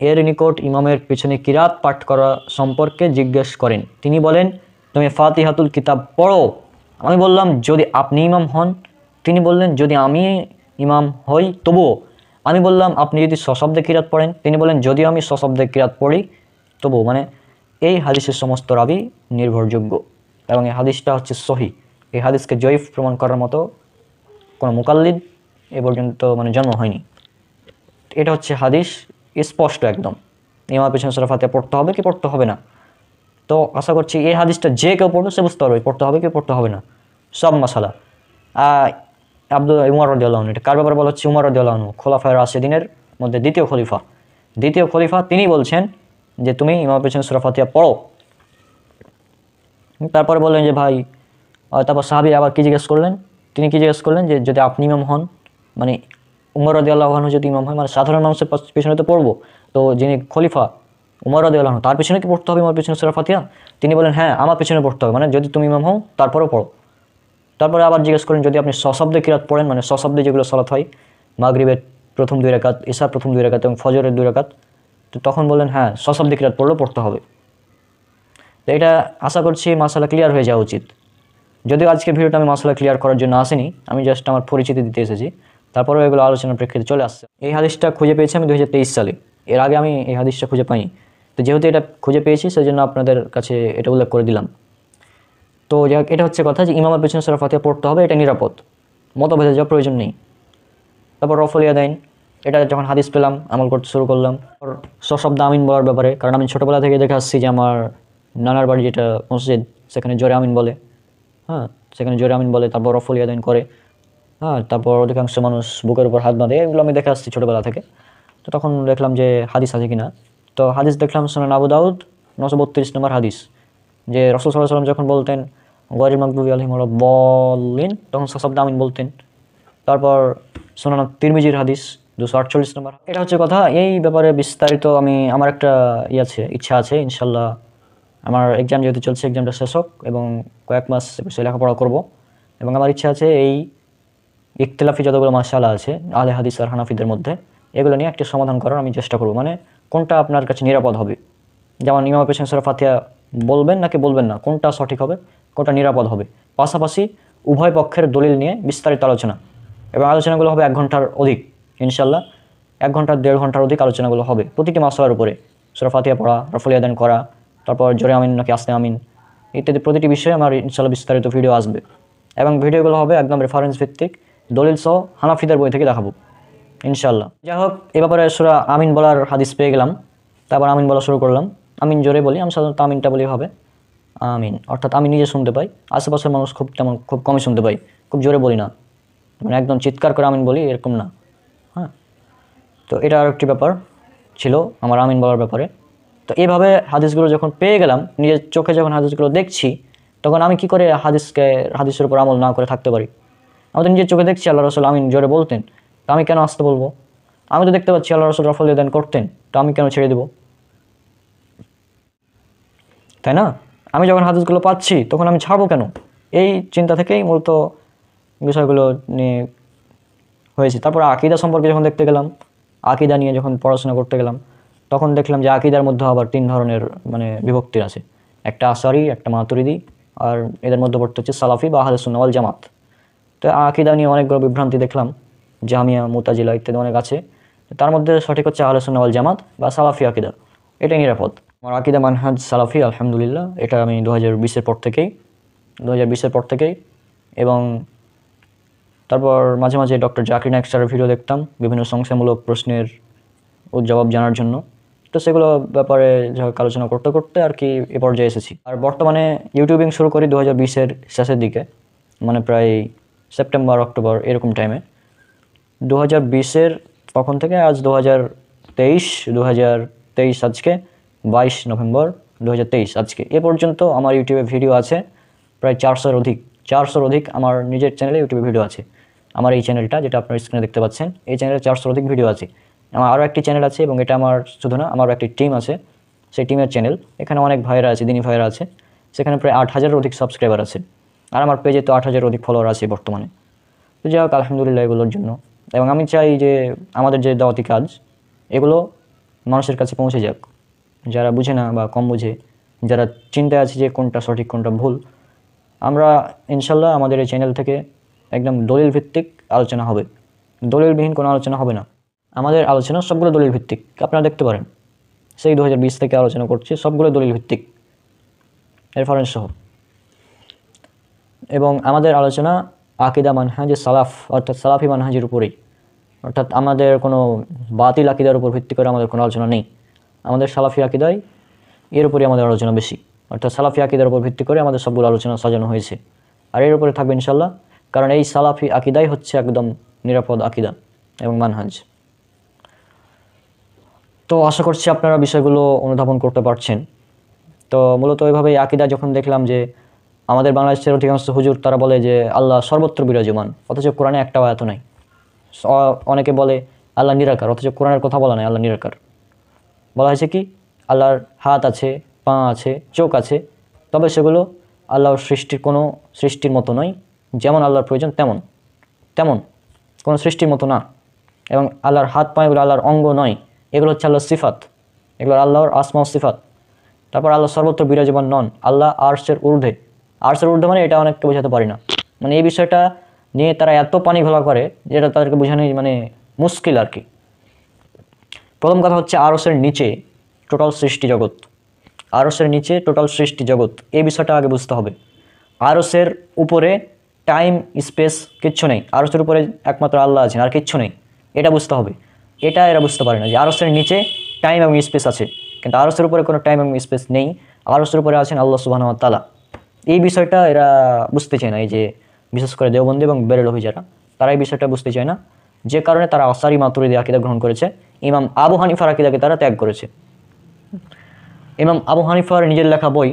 এর নিকট ইমামের পিছনে কিরাত পাঠ করা সম্পর্কে জিজ্ঞেস করেন। তিনি বলেন, তুমি ফাতিহাতুল কিতাব পড়ো। আমি বললাম, যদি আপনি ইমাম হন? তিনি বললেন, যদি আমি ইমাম হই তবুও। আমি বললাম, আপনি যদি সশব্দে কিরাত পড়েন? তিনি বলেন, যদিও আমি সশব্দে কিরাত পড়ি তবুও। মানে এই হাদিসের সমস্ত রাবি নির্ভরযোগ্য এবং এই হাদিসটা হচ্ছে সহিহ। এই হাদিসকে জয়ীফ প্রমাণ করার মতো কোনো মুকাল্লিদ এ পর্যন্ত জন্ম হয়নি। এটা হচ্ছে হাদিস, স্পষ্ট একদম, ইমামের পিছনে সূরা ফাতিহা পড়তে হবে কি পড়তে হবে না। তো আশা করছি এই হাদিসটা যে কেউ পড়বে সে বুঝতে পারবে পড়তে হবে কি পড়তে হবে না, সব মাসালা। উমর রাদিয়াল্লাহু আনহু, এটা কার ব্যাপারে বলা হচ্ছে? উমর রাদিয়াল্লাহু আনহু, খোলাফায়ে রাশিদিনের মধ্যে দ্বিতীয় খলিফা, তিনি বলছেন যে তুমি ইমামের পিছনে সূরা ফাতিহা পড়ো। তারপরে বললেন যে ভাই, তারপর সাহাবী আবার কি জিজ্ঞেস করলেন? তিনি কি জিজ্ঞেস করলেন যে যদি আপনি ইমাম হন, মানে উমর রাদিয়াল্লাহু আনহু যদি ইমাম হয়, মানে সাধারণ মানুষের পিছনে তো পড়বো, তো যিনি খলিফা উমর রাদিয়াল্লাহু আনহু তার পিছনে কি পড়তে হবে ইমামের পিছনে সূরা ফাতিহা? তিনি বলেন, হ্যাঁ আমার পিছনে পড়তে হবে, মানে যদি তুমি ইমাম হও তারপরেও পড়ো। তারপরে আবার জিজ্ঞেস করেন, যদি আপনি সশব্দে কিরাত পড়েন, মানে সশব্দে যেগুলো সালাত হয়, মাগরিবের প্রথম 2 রাকাত, ইশার প্রথম 2 রাকাত এবং ফজরের 2 রাকাত, তো তখন বললেন হ্যাঁ সশব্দে কিরাত পড়লেও পড়তে হবে। তো এটা আশা করছি মাসালা ক্লিয়ার হয়ে যাওয়া উচিত। যদিও আজকে ভিডিওটা আমি মাসালা ক্লিয়ার করার জন্য আসিনি, আমি জাস্ট আমার পরিচিতি দিতে এসেছি, তারপরেও এগুলো আলোচনার প্রেক্ষিতে চলে আসছে। এই হাদিসটা খুঁজে পেয়েছি আমি 2023 সালে, এর আগে আমি এই হাদিসটা খুঁজে পাইনি। তো যেহেতু এটা খুঁজে পেয়েছি সেই জন্য আপনাদের কাছে এটা উল্লেখ করে দিলাম। তো যাই, এটা হচ্ছে কথা যে ইমামের পিছনে সূরা ফাতিহা পড়তে হবে, এটা নিরাপদ, মতভেদে যাওয়ার প্রয়োজন নেই। তারপর রফল ইয়াদাইন, এটা যখন হাদিস পেলাম আমল করতে শুরু করলাম। সশব্দ আমিন বলার ব্যাপারে, কারণ আমি ছোটোবেলা থেকে দেখে আসছি যে আমার নানার বাড়ি যেটা মসজিদ, সেখানে জোরে আমিন বলে, হ্যাঁ সেখানে জোরে আমিন বলে, তারপর রফল ইয়াদাইন করে, হ্যাঁ তারপর অধিকাংশ মানুষ বুকের উপর হাত বাঁধে, এগুলো আমি দেখে আসছি ছোটোবেলা থেকে। তো তখন দেখলাম যে হাদিস আছে কিনা, তো হাদিস দেখলাম সুনান আবু দাউদ 932 নম্বর হাদিস, যে রাসূল সাল্লাল্লাহু আলাইহি ওয়াসাল্লাম যখন বলতেন গায়রিল মাগদুবি আলাইহিম ওয়ালাদ-দাল্লিন, তখন সশব্দে আমিন বলতেন। তারপর সুনান তিরমিজির হাদিস 248 নম্বর। এটা হচ্ছে কথা। এই ব্যাপারে বিস্তারিত আমার একটা ইচ্ছা আছে, ইনশাল্লাহ আমার এক্সাম যেহেতু চলছে, এক্সামটা শেষ হোক এবং কয়েক মাস বিষয়ে লেখাপড়া করব, এবং আমার ইচ্ছা আছে এই ইখতিলাফি যতগুলো মাসালা আছে আহলে হাদিস আর হানাফিদের মধ্যে, এগুলো নিয়ে একটা সমাধান করার আমি চেষ্টা করব। মানে কোনটা আপনার কাছে নিরাপদ হবে, যেমন ইমামের পেছনে সূরা ফাতিহা বলবেন নাকি বলবেন না, কোনটা সঠিক হবে, কোনটা নিরাপদ হবে, পাশাপাশি উভয় পক্ষের দলিল নিয়ে বিস্তারিত আলোচনা, এবং আলোচনাগুলো হবে 1 ঘন্টার অধিক, ইনশাল্লাহ 1 ঘন্টা 1.5 ঘন্টার অধিক আলোচনাগুলো হবে প্রতিটি মাসলার উপরে। সূরা ফাতিহা পড়া, রফল ইয়াদাইন করা, তারপর জোরে আমিন নাকি আস্তে আমিন, ইত্যাদি প্রতিটি বিষয়ে আমার ইনশাল্লাহ বিস্তারিত ভিডিও আসবে, এবং ভিডিওগুলো হবে একদম রেফারেন্স ভিত্তিক, দলিল সহ হানাফিদের বই থেকে দেখাবো ইনশাল্লাহ। যাই হোক, এ ব্যাপারে সূরা আমিন বলার হাদিস পেয়ে গেলাম, তারপর আমিন বলা শুরু করলাম। আমিন জোরে বলি, আমি সাধারণত আমিনটা বলি হবে আমিন, অর্থাৎ আমি নিজে শুনতে পাই, আশেপাশের মানুষ খুব কমই শুনতে পাই, খুব জোরে বলি না, মানে একদম চিৎকার করে আমিন বলি এরকম না, হ্যাঁ। তো এটা আর একটি ব্যাপার ছিল আমার আমিন বলার ব্যাপারে। তো এইভাবে হাদিসগুলো যখন পেয়ে গেলাম, নিজের চোখে যখন হাদিসগুলো দেখছি, তখন আমি কি করে হাদিসের উপর আমল না করে থাকতে পারি? আমি তো নিজের চোখে দেখছি আল্লাহ রসুল আমিন জোরে বলতেন, তো আমি কেন আসতে বলবো? আমি তো দেখতে পাচ্ছি আল্লাহ রসুল রফল দান করতেন, তো আমি কেন ছেড়ে দেবো? তাই না? আমি যখন হাদিসগুলো পাচ্ছি তখন আমি ছাড়বো কেন? এই চিন্তা থেকেই মূলত বিষয়গুলো নিয়ে হয়েছে। তারপর আকিদা সম্পর্কে যখন দেখতে গেলাম, আকিদা নিয়ে যখন পড়াশোনা করতে গেলাম, তখন দেখলাম যে আকিদার মধ্যে আবার 3 ধরনের মানে বিভক্তি আছে। একটা আশারি, একটা মাতুরিদি, আর এদের মধ্যে পড়তে হচ্ছে সালাফি বা আহলে সুন্নাহ ওয়াল জামাত। তো আকিদা নিয়ে অনেকগুলো বিভ্রান্তি দেখলাম, জামিয়া, মুতাজিলা ইত্যাদি অনেক আছে। তার মধ্যে সঠিক হচ্ছে আহলে সুন্নাহ ওয়াল জামাত বা সালাফি আকিদা, এটাই নিরাপদ। আমার আকিদা মানহাজ সালাফি, আলহামদুলিল্লাহ। এটা আমি 2020-এর পর থেকেই এবং তারপর মাঝে মাঝে ডক্টর জাকির নায়েক স্যারের ভিডিও দেখতাম বিভিন্ন সংখ্যামূলক প্রশ্নের জবাব জানার জন্য। তো সেগুলো ব্যাপারে আলোচনা করতে করতে আর কি এ পর্যায়ে এসেছি। আর বর্তমানে ইউটিউবিং শুরু করি 2020-এর শেষের দিকে, মানে প্রায় সেপ্টেম্বর অক্টোবর এরকম টাইমে। 2020-এর তখন থেকে আজ 2023 আজকে 22 নভেম্বর 2023 আজকে এ পর্যন্ত আমার ইউটিউবে ভিডিও আছে প্রায় 400-র অধিক আমার নিজের চ্যানেলে ইউটিউবে ভিডিও আছে। আমার এই চ্যানেলটা যেটা আপনার স্ক্রিনে দেখতে পাচ্ছেন, এই চ্যানেলে 400-র অধিক ভিডিও আছে। আমার আরও একটি চ্যানেল আছে এবং এটা আমার শুধু না, আমারও একটি টিম আছে, সেই টিমের চ্যানেল। এখানে অনেক ভাইরা আছে, দিনী ভাইরা আছে, সেখানে প্রায় 8000-এর অধিক সাবস্ক্রাইবার আছে। আর আমার পেজে তো 8000-এর অধিক ফলোয়ার আছে বর্তমানে। তো যাই হোক, আলহামদুলিল্লাহ এগুলোর জন্য। এবং আমি চাই যে আমাদের যে দাওয়াতি কাজ, এগুলো মানুষের কাছে পৌঁছে যাক, যারা বুঝে না বা কম বুঝে, যারা চিন্তায় আছে যে কোনটা সঠিক কোনটা ভুল। আমরা ইনশাল্লাহ আমাদের এই চ্যানেল থেকে একদম দলিল ভিত্তিক আলোচনা হবে, দলিলবিহীন কোনো আলোচনা হবে না। আমাদের আলোচনা সবগুলো দলিল ভিত্তিক, আপনারা দেখতে পারেন। সেই 2020 থেকে আলোচনা করছি, সবগুলো দলিল ভিত্তিক, রেফারেন্স সহ। এবং আমাদের আলোচনা আকিদা মানহাজে সালাফ, অর্থাৎ সালাফি মানহাজের উপরেই। অর্থাৎ আমাদের কোনো বাতিল আকিদার উপর ভিত্তি করে আমাদের কোনো আলোচনা নেই। আমাদের সালাফি আকিদাই এর উপরে আমাদের আলোচনা বেশি। অর্থাৎ সালাফি আকিদার উপর ভিত্তি করে আমাদের সবগুলো আলোচনা সাজানো হয়েছে, আর এর উপরে থাকবে ইনশাল্লাহ। কারণ এই সালাফি আকিদাই হচ্ছে একদম নিরাপদ আকিদা এবং মানহাজ। তো আশা করছি আপনারা বিষয়গুলো অনুধাবন করতে পারছেন। তো মূলত ওইভাবেই আকিদা যখন দেখলাম যে আমাদের বাংলাদেশের অধিকাংশ হুজুর তারা বলে যে আল্লাহ সর্বত্র বিরাজমান, অথচ কোরআনে একটাও আয়াত নাই। অনেকে বলে আল্লাহ নিরাকার, অথচ কোরআনের কথা বলা নাই আল্লাহ নিরাকার। বলা হয়েছে কি আল্লাহর হাত আছে, পা আছে, চোখ আছে, তবে সেগুলো আল্লাহর সৃষ্টির মতো নয়, যেমন আল্লাহর প্রয়োজন তেমন কোনো সৃষ্টির মতো না। এবং আল্লাহর হাত পা এগুলো আল্লাহর অঙ্গ নয়, এগুলো হচ্ছে আল্লাহর সিফাত, এগুলো আল্লাহর আসমা ও সিফাত। তারপর আল্লাহ সর্বত্র বিরাজমান নন, আল্লাহ আরশের ঊর্ধ্বে মানে এটা অনেককে বোঝাতে পারি না। মানে এই বিষয়টা নিয়ে তারা এত পানি ঘোলা করে যেটা তাদেরকে বোঝানোই মানে মুশকিল আর কি। প্রথম কথা হচ্ছে আরশের নিচে টোটাল সৃষ্টি জগৎ, আরশের নিচে টোটাল সৃষ্টি জগৎ, এই বিষয়টা আগে বুঝতে হবে। আরশের উপরে টাইম স্পেস কিচ্ছু নেই, আরশের উপরে একমাত্র আল্লাহ আছেন, আর কিচ্ছু নেই, এটা বুঝতে হবে। এটা এরা বুঝতে পারে না যে আরশের নিচে টাইম এবং স্পেস আছে, কিন্তু আরশের উপরে কোনো টাইম এবং স্পেস নেই, আরশের উপরে আছেন আল্লাহ সুবহানাহু ওয়া তাআলা। এই বিষয়টা এরা বুঝতে চায় না, এই যে বিশেষ করে দেওবন্দি এবং বেরেলভী যারা, তারা এই বিষয়টা বুঝতে চায় না, যে কারণে তারা আশারি মাতুরিদি আকিদা গ্রহণ করেছে, ইমাম আবু হানিফার আকিদাকে তারা ত্যাগ করেছে। ইমাম আবু হানিফার নিজের লেখা বই,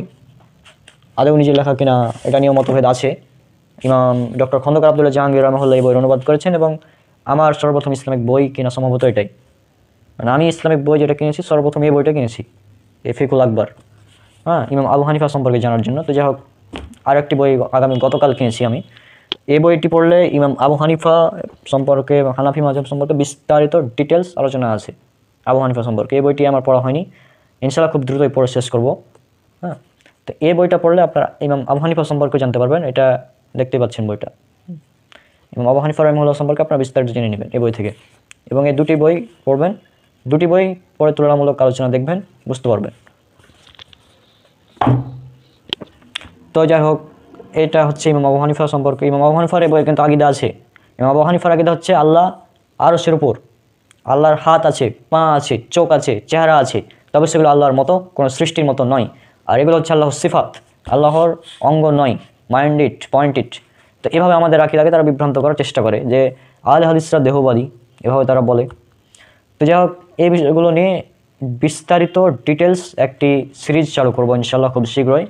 আদৌ নিজের লেখা কিনা এটা নিয়েও মতভেদ আছে। ইমাম ডক্টর খন্দকার আব্দুল্লাহ জাহাঙ্গীর রহমাহুল্লাহ এই বইয়ের অনুবাদ করেছেন, এবং আমার সর্বপ্রথম ইসলামিক বই কিনা সম্ভবত এটাই। মানে আমি ইসলামিক বই যেটা কিনেছি সর্বপ্রথম এই বইটা কিনেছি, এই ফিকুল আকবর, ইমাম আবু হানিফা সম্পর্কে জানার জন্য। তো যাই হোক, আর একটি বই গতকাল কিনেছি আমি। এই বইটি পড়লে ইমাম আবু হানিফা সম্পর্কে, হানাফি মাযহাব সম্পর্কে বিস্তারিত ডিটেলস আলোচনা আছে আবু হানিফা সম্পর্কে। এই বইটি আমার পড়া হয়নি, ইনশাআল্লাহ খুব দ্রুতই পড়ে শেষ করব। তো এই বইটা পড়লে আপনারা ইমাম আবু হানিফা সম্পর্কে জানতে পারবেন। এটা দেখতে পাচ্ছেন বইটা, ইমাম আবু হানিফা রাহিমাহুল্লাহ সম্পর্কে আপনারা বিস্তারিত জেনে নেবেন এই বই থেকে। এবং এই দুটি বই পড়বেন, দুটি বই পড়ে তুলনামূলক আলোচনা দেখবেন, বুঝতে পারবেন। তো যাই হোক, এটা হচ্ছে ইমাম আবু হানিফা সম্পর্কে। ইমাম আবু হানিফার এই বইয়ে কিন্তু আকিদা আছে। ইমাম আবু হানিফার আকিদা হচ্ছে আল্লাহ আরশের উপর, আল্লাহর হাত আছে, পা আছে, চোখ আছে, চেহারা আছে, তবে সেগুলো আল্লাহর মতো কোনো সৃষ্টির মতো নয়। আর এগুলো হচ্ছে আল্লাহর সিফাত, আল্লাহর অঙ্গ নয়, পয়েন্টেড। তো এভাবে আমাদের আকিদাকে তারা বিভ্রান্ত করার চেষ্টা করে যে আহলে হাদিসরা দেহবাদী, এভাবে তারা বলে। তো যাই হোক, এই বিষয়গুলো নিয়ে বিস্তারিত ডিটেলস একটি সিরিজ চালু করবো ইনশাআল্লাহ খুব শীঘ্রই।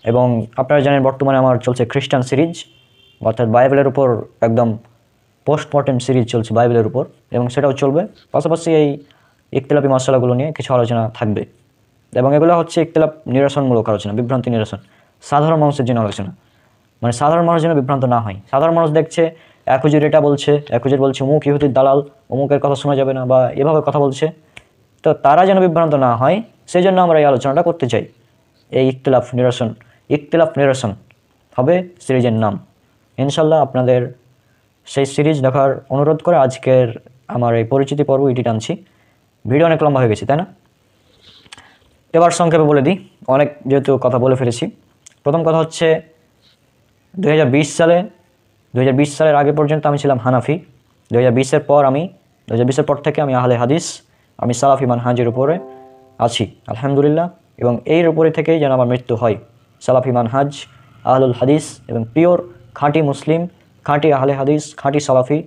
এবং আপনারা জানেন বর্তমানে আমার চলছে খ্রিস্টান সিরিজ, অর্থাৎ বাইবেলের উপর একদম পোস্টমর্টেম সিরিজ চলছে বাইবেলের উপর, এবং সেটাও চলবে। পাশাপাশি এই ইখতিলাফি মশলাগুলো নিয়ে কিছু আলোচনা থাকবে, এবং এগুলো হচ্ছে ইখতিলাফ নিরসনমূলক আলোচনা, বিভ্রান্তি নিরসন, সাধারণ মানুষের জন্য আলোচনা, মানে সাধারণ মানুষ যেন বিভ্রান্ত না হয়। সাধারণ মানুষ দেখছে এক হুজুর এটা বলছে, এক হুজুর বলছে অমুক ইহুদির দালাল, অমুকের কথা শোনা যাবে না, বা এভাবে কথা বলছে, তো তারা যেন বিভ্রান্ত না হয় সেই জন্য আমরা এই আলোচনাটা করতে চাই। এই ইখতিলাফ নিরসন হবে সিরিজের নাম। ইনশাল্লাহ আপনাদের সেই সিরিজ দেখার অনুরোধ করে আজকের আমার এই পরিচিতি পর্ব এটি টানছি। ভিডিও অনেক লম্বা হয়ে গেছে, তাই না? এবার সংক্ষেপে বলে দিই, অনেক যেহেতু কথা বলে ফেলেছি। প্রথম কথা হচ্ছে 2020 সালের আগে পর্যন্ত আমি ছিলাম হানাফি। 2020-এর পর থেকে আমি আহলে হাদিস, আমি সালাফি মানহাজের উপরে আছি আলহামদুলিল্লাহ, এবং এর উপরে থেকেই যেন আমার মৃত্যু হয়। সালাফি মানহাজ, আহলুল হাদিস এবং পিওর খাঁটি মুসলিম, খাঁটি আহলে হাদিস, খাঁটি সালাফি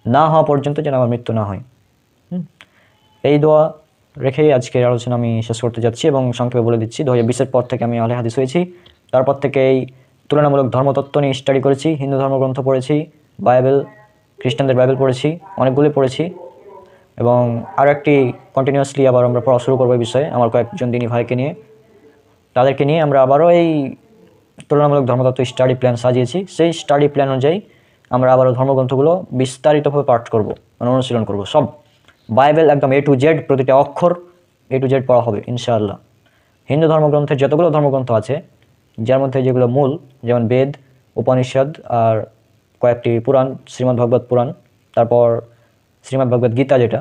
না হওয়া পর্যন্ত যেন আমার মৃত্যু না হয়। এই দোয়া রেখেই আজকের আলোচনা আমি শেষ করতে যাচ্ছি, এবং সংক্ষেপে বলে দিচ্ছি 2020-এর পর থেকে আমি আহলে হাদিস হয়েছি। তারপর থেকে এই তুলনামূলক ধর্মতত্ত্ব নিয়ে স্টাডি করেছি, হিন্দু ধর্মগ্রন্থ পড়েছি, বাইবেল, খ্রিস্টানদের বাইবেল পড়েছি, অনেকগুলি পড়েছি, এবং আরও একটি কন্টিনিউয়াসলি আবার আমরা পড়া শুরু করবো এই বিষয়ে আমার কয়েকজন দিনী ভাইকে নিয়ে। তাদেরকে নিয়ে আমরা আবারও এই তুলনামূলক ধর্মতত্ত্ব স্টাডি প্ল্যান সাজিয়েছি। সেই স্টাডি প্ল্যান অনুযায়ী আমরা আবারও ধর্মগ্রন্থগুলো বিস্তারিতভাবে পাঠ করবো, অনুশীলন করবো। সব বাইবেল একদম A to Z, প্রতিটা অক্ষর A to Z পড়া হবে ইনশাআল্লাহ। হিন্দু ধর্মগ্রন্থের যতগুলো ধর্মগ্রন্থ আছে, যার মধ্যে যেগুলো মূল, যেমন বেদ, উপনিষদ, আর কয়েকটি পুরাণ, শ্রীমদ্ভাগবত পুরাণ, তারপর শ্রীমদ্ভাগবত গীতা, যেটা,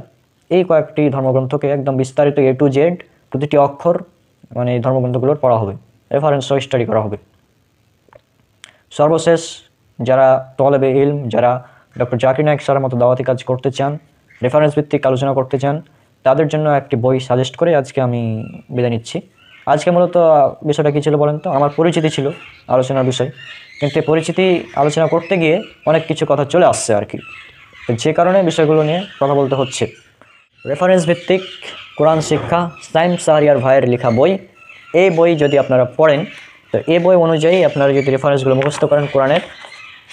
এই কয়েকটি ধর্মগ্রন্থকে একদম বিস্তারিত A to Z প্রতিটি অক্ষর মানে এই ধর্মগ্রন্থগুলোর পড়া হবে, রেফারেন্স সহ স্টাডি করা হবে। সর্বশেষ যারা তলেবে ইলম, যারা ডক্টর জাকির নায়েক স্যারের মতো দাওয়াতি কাজ করতে চান, রেফারেন্স ভিত্তিক আলোচনা করতে চান, তাদের জন্য একটি বই সাজেস্ট করে আজকে আমি বিদায় নিচ্ছি। আজকে মূলত বিষয়টা কী ছিল বলেন তো? আমার পরিচিতি ছিল আলোচনার বিষয়, কিন্তু পরিচিতি আলোচনা করতে গিয়ে অনেক কিছু কথা চলে আসছে আর কি, যে কারণে বিষয়গুলো নিয়ে কথা বলতে হচ্ছে। রেফারেন্স ভিত্তিক কোরআন শিক্ষা, সাইম শাহরিয়ার ভাইয়ের লেখা বই। এই বই যদি আপনারা পড়েন, তো এই বই অনুযায়ী আপনারা যদি রেফারেন্সগুলো মুখস্থ করেন কোরআনের,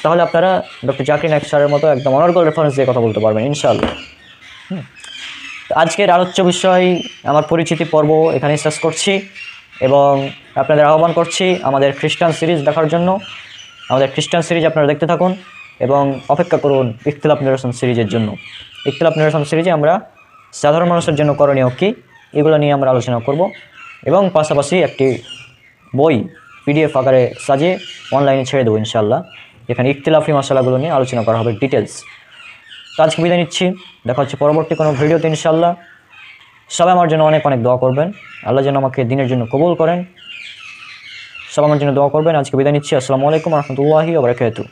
তাহলে আপনারা ডক্টর জাকির নায়েক স্যারের মতো একদম অনর্গল রেফারেন্স দিয়ে কথা বলতে পারবেন ইনশাআল্লাহ। আজকের আলোচ্য বিষয় আমার পরিচিতি পর্ব এখানেই শেষ করছি, এবং আপনাদের আহ্বান করছি আমাদের খ্রিস্টান সিরিজ দেখার জন্য। আমাদের খ্রিস্টান সিরিজ আপনারা দেখতে থাকুন এবং অপেক্ষা করুন ইখতিলাফ নিরসন সিরিজের জন্য। ইখতিলাফ নিরসন সিরিজে আমরা সাধারণ মানুষের জন্য করণীয় কী, এগুলো নিয়ে আমরা আলোচনা করব, এবং পাশাপাশি একটি বই PDF আকারে সাজিয়ে অনলাইনে ছেড়ে দেবো ইনশাআল্লাহ, যেখানে ইখতিলাফি মশলাগুলো নিয়ে আলোচনা করা হবে ডিটেলস। তো আজকে বিদায় নিচ্ছি, দেখা হচ্ছে পরবর্তী কোনো ভিডিওতে ইনশাআল্লাহ। সবাই আমার জন্য অনেক অনেক দোয়া করবেন, আল্লাহ যেন আমাকে দিনের জন্য কবুল করেন। সবাই আমার জন্য দোয়া করবেন। আজকে বিদায় নিচ্ছি। আসসালামু আলাইকুম ওয়া রাহমাতুল্লাহি ওয়া বারাকাতুহু।